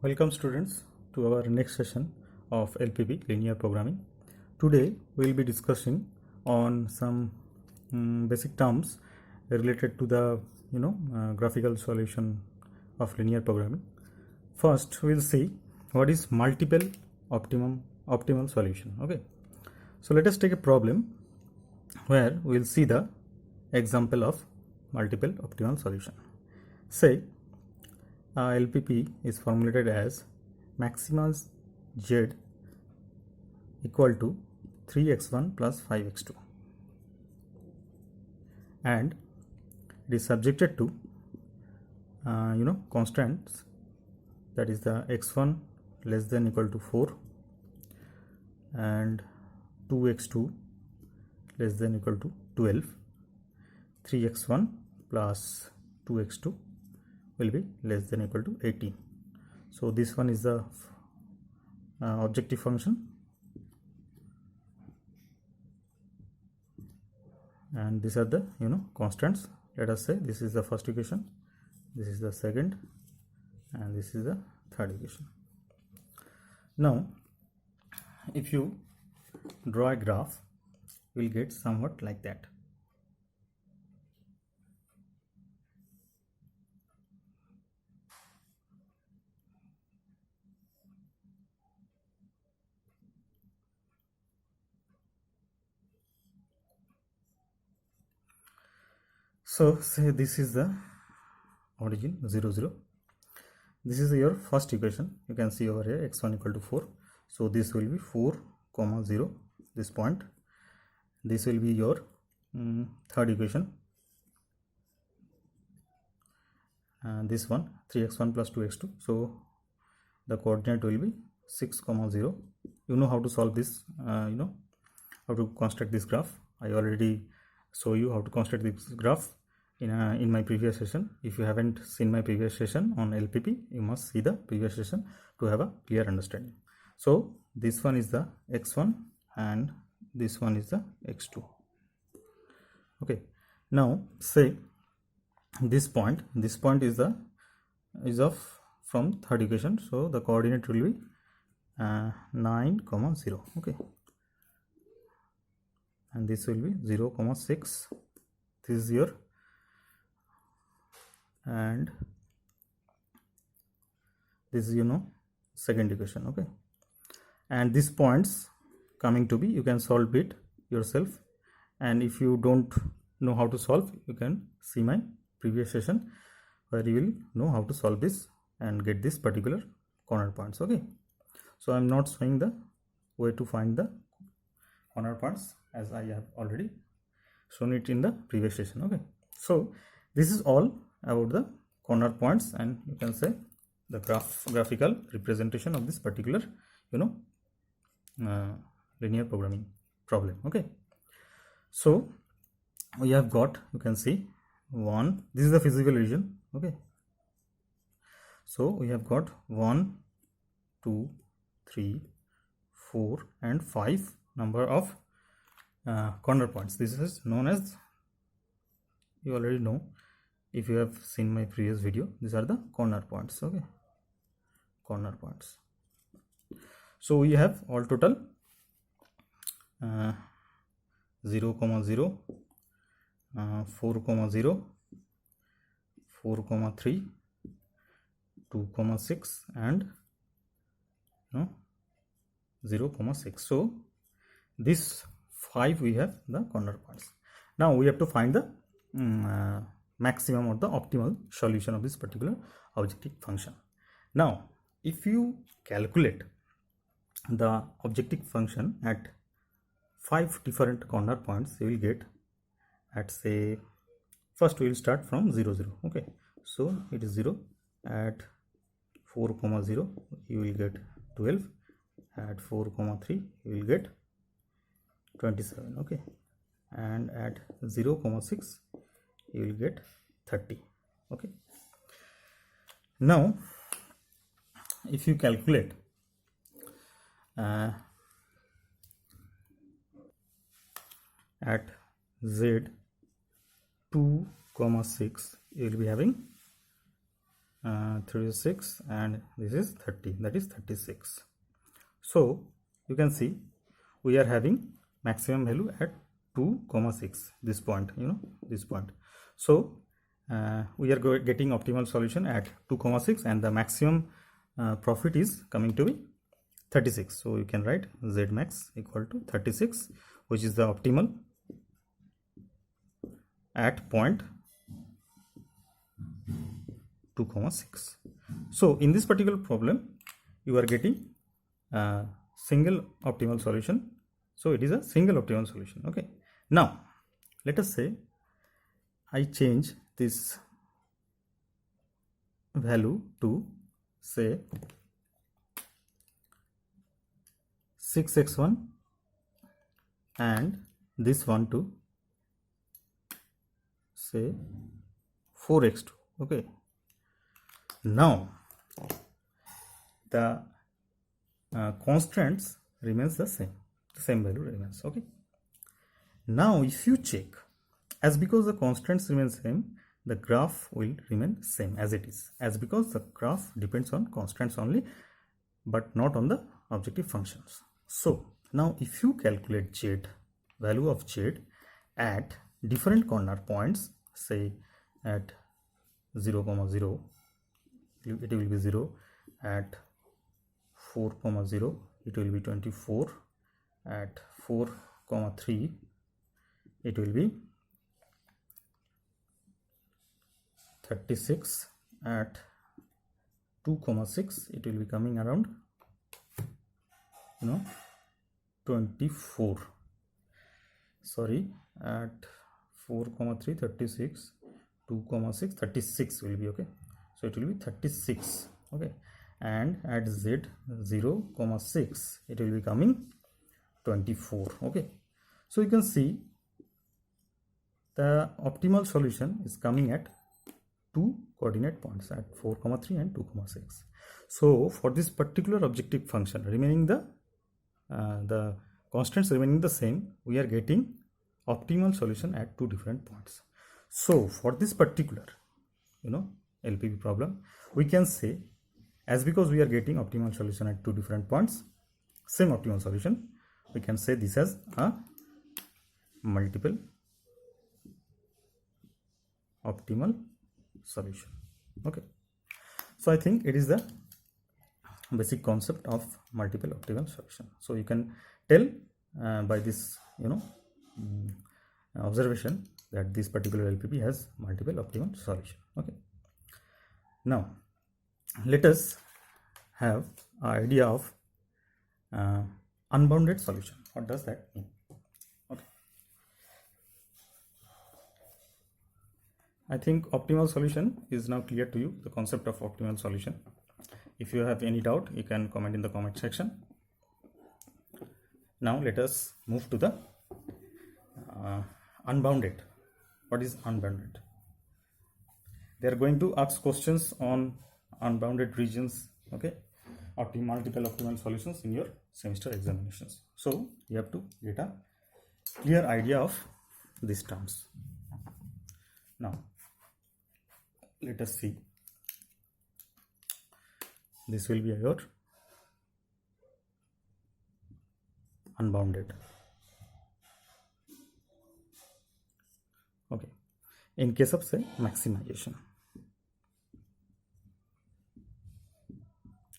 Welcome students to our next session of LPP linear programming. Today we will be discussing on some basic terms related to the graphical solution of linear programming. First we will see what is multiple optimal solution. Okay, so let us take a problem where we will see the example of multiple optimal solution. Say LPP is formulated as maxima z equal to 3x1 plus 5x2 and it is subjected to constants, that is the x1 less than equal to 4 and 2x2 less than equal to 12, 3x1 plus 2x2 will be less than equal to 18. So this one is the objective function and these are the constants. Let us say this is the first equation, this is the second, and this is the third equation. Now if you draw a graph, you will get somewhat like that. So say this is the origin 0 0. This is your first equation. You can see over here x1 equal to 4. So this will be 4 comma 0, this point. This will be your third equation, and this one 3x1 plus 2x2. So the coordinate will be 6 comma 0. You know how to solve this, how to construct this graph. I already show you how to construct this graph in my previous session. If you haven't seen my previous session on LPP, you must see the previous session to have a clear understanding. So this one is the x1 and this one is the x2. Okay, now say this point is of from third equation, so the coordinate will be 9 comma 0. Okay, and this will be 0 comma 6. This is your, and this is second equation. Okay, and these points coming to be, you can solve it yourself, and if you don't know how to solve, you can see my previous session where you will know how to solve this and get this particular corner points. Okay, so I am not showing the way to find the corner points as I have already shown it in the previous session. Okay, so this is all about the corner points, and you can say the graphical representation of this particular linear programming problem. Okay, so we have got, you can see, one, this is the physical region. Okay, so we have got 1 2 3 4 and 5 number of corner points. This is known as, you already know if you have seen my previous video, these are the corner points. Okay, corner points. So we have all total 0 comma 0, 4 comma 0, 4 comma 3, 2 comma 6 and 0 comma 6. So this 5 we have the corner points. Now we have to find the maximum or the optimal solution of this particular objective function. Now if you calculate the objective function at 5 different corner points, you will get at, say, first we will start from 0 0. Okay, so it is 0. At 4 comma 0 you will get 12. At 4 comma 3 you will get 27. Okay, and at 0 comma 6 you will get 30. Okay, now if you calculate at z 2 comma 6, you will be having 36 and this is 30, that is 36. So you can see we are having maximum value at 2,6, this point, this point. So we are getting optimal solution at 2,6 and the maximum profit is coming to be 36. So you can write Z max equal to 36, which is the optimal at point 2,6. So in this particular problem you are getting a single optimal solution. So it is a single optimal solution. Okay, now let us say I change this value to say 6x1 and this one to say 4x2. Okay, now the constants remains the same value remains. Okay, now if you check, as because the constants remain same, the graph will remain same as it is, as because the graph depends on constants only but not on the objective functions. So now if you calculate Z, value of Z at different corner points, say at 0, 0, it will be 0, at 4, 0, it will be 24, at 4, 3, it will be 36, at 2, 6, it will be coming around 24, sorry, at 4, 3, 36, 2, 6, 36 will be, okay, so it will be 36. Okay, and at Z 0, 6, it will be coming 24. Okay, so you can see the optimal solution is coming at two coordinate points at 4, 3 and 2, 6. So for this particular objective function remaining the constants remaining the same, we are getting optimal solution at two different points. So for this particular LPP problem, we can say, as because we are getting optimal solution at two different points, same optimal solution, we can say this as a multiple optimal solution. Okay, so I think it is the basic concept of multiple optimal solution. So you can tell by this observation that this particular LPP has multiple optimal solution. Okay, now let us have an idea of unbounded solution. What does that mean? Okay, I think optimal solution is now clear to you, the concept of optimal solution. If you have any doubt, you can comment in the comment section. Now let us move to the unbounded. What is unbounded? They are going to ask questions on unbounded regions, okay, multiple optimal solutions in your semester examinations. So you have to get a clear idea of these terms. Now let us see. This will be your unbounded. Okay, in case of say maximization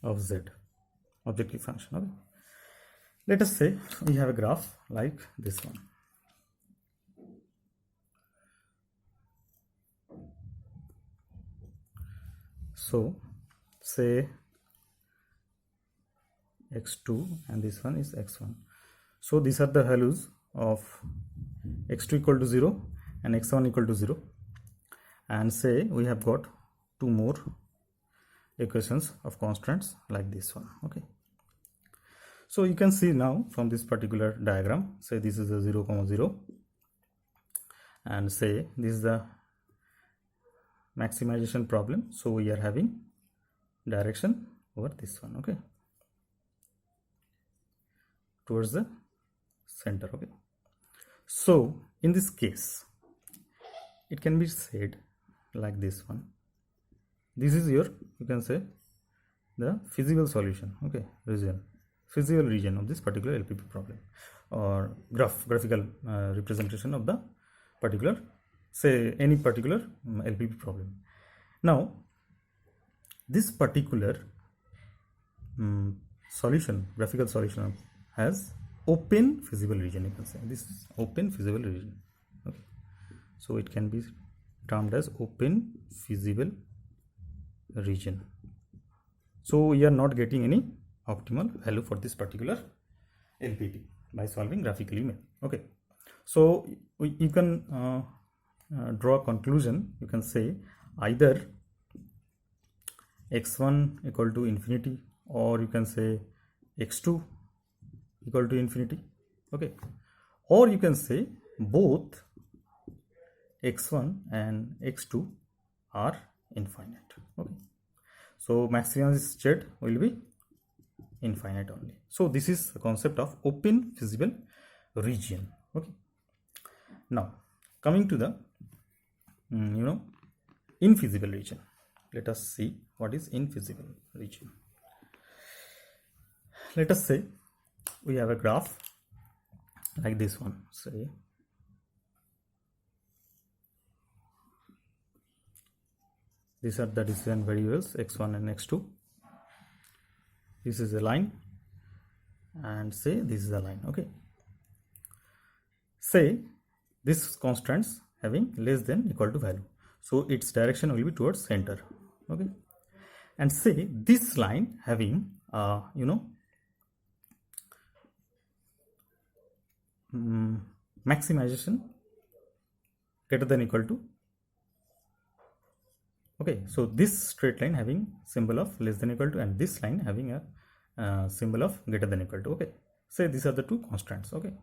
of Z, objective function. Okay, let us say we have a graph like this one. So say x2 and this one is x1. So these are the values of x2 equal to 0 and x1 equal to 0, and say we have got two more equations of constants like this one. Okay, so you can see now from this particular diagram, say this is a 0, 0, and say this is the maximization problem. So we are having direction over this one, okay, towards the center. Okay, so in this case it can be said like this one, this is your, you can say, the feasible solution, okay, feasible region of this particular LPP problem, or graphical representation of the particular, say, any particular LPP problem. Now this particular solution, graphical solution, has open feasible region. You can say this is open feasible region, okay. So it can be termed as open feasible region. So we are not getting any optimal value for this particular LPP by solving graphically, okay. So you can draw a conclusion. You can say either x1 equal to infinity, or you can say x2 equal to infinity, okay, or you can say both x1 and x2 are infinite, okay. So maximum state will be infinite only. So this is the concept of open feasible region, okay. Now coming to the infeasible region, let us see what is infeasible region. Let us say we have a graph like this one. Say these are the decision variables x1 and x2. This is a line, and say this is a line, okay. Say this constants having less than equal to value, so its direction will be towards center, okay. And say this line having maximization greater than equal to, okay. So this straight line having symbol of less than equal to, and this line having a symbol of greater than equal to, okay. Say these are the two constants, okay.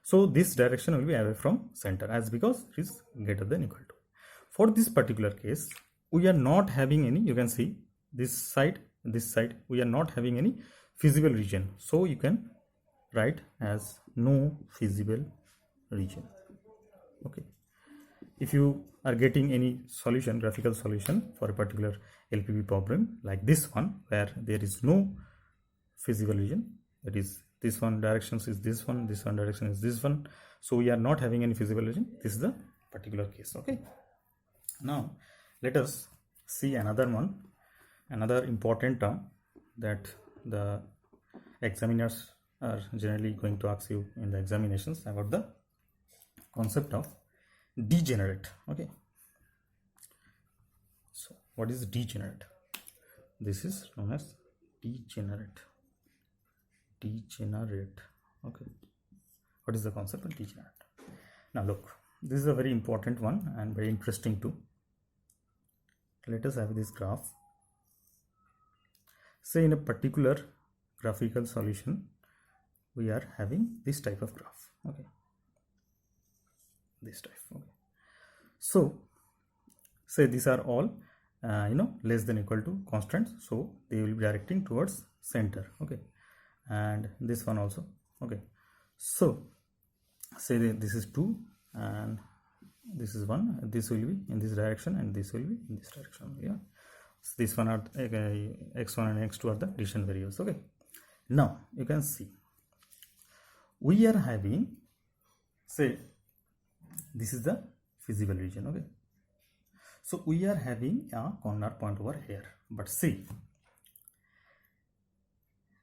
So this direction will be away from center, as because it is greater than equal to. For this particular case, we are not having any, you can see this side, we are not having any feasible region. So you can write as no feasible region, okay. If you are getting any solution, graphical solution for a particular LPP problem like this one, where there is no feasible region, that is this one directions is this one direction is this one, so we are not having any feasible region, this is the particular case, okay. Now let us see another one, another important term that the examiners are generally going to ask you in the examinations, about the concept of degenerate, okay. So what is degenerate? This is known as degenerate, okay. What is the concept of degenerate? Now look, this is a very important one and very interesting too. Let us have this graph. Say in a particular graphical solution, we are having this type of graph, okay, this type, okay. So say these are all less than equal to constants, so they will be directing towards center, okay, and this one also, okay. So say this is 2 and this is 1, this will be in this direction and this will be in this direction, yeah. So this one are x1 and x2 are the decision variables, okay. Now you can see we are having, say this is the feasible region, okay. So we are having a corner point over here, but see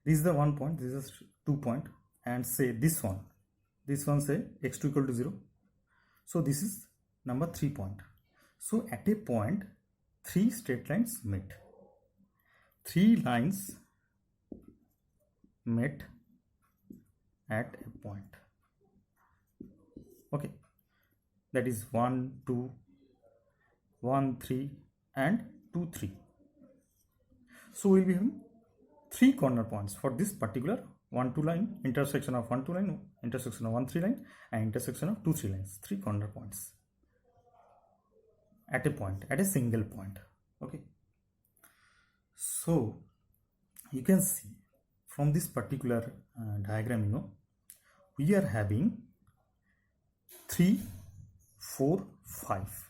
this is the 1 point, this is 2 point, and say this one say x2 equal to 0, so this is number 3 point. So at a point 3 straight lines met, 3 lines met at a point, okay, that is 1 2 1 3 and 2 3. So we will be having 3 corner points for this particular 1 2 line, intersection of 1 2 line, intersection of 1 3 line, and intersection of 2 3 lines, 3 corner points at a point, at a single point, okay. So you can see from this particular diagram, we are having 3 4 5.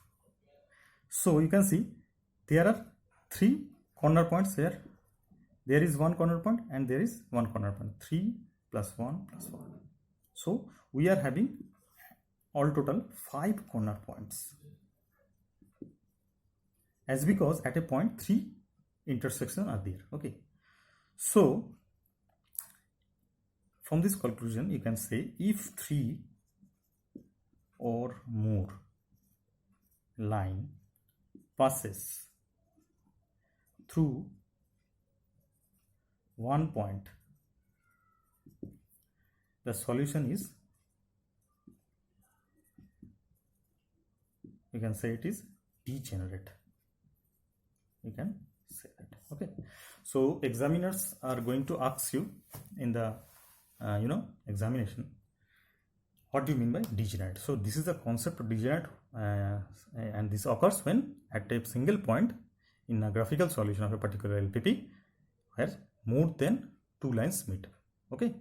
So you can see there are 3 corner points here. There is 1 corner point and there is 1 corner point. 3 plus 1 plus 1. So we are having all total 5 corner points. As because at a point 3 intersections are there. Okay. So from this conclusion you can say if 3 or more line passes through one point, the solution is, you can say it is degenerate. You can say that. Okay. So examiners are going to ask you in the examination, what do you mean by degenerate? So this is the concept of degenerate, and this occurs when at a single point in a graphical solution of a particular LPP where more than 2 lines meet. Okay.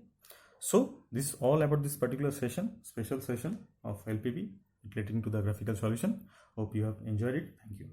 So this is all about this particular session, special session of LPP relating to the graphical solution. Hope you have enjoyed it. Thank you.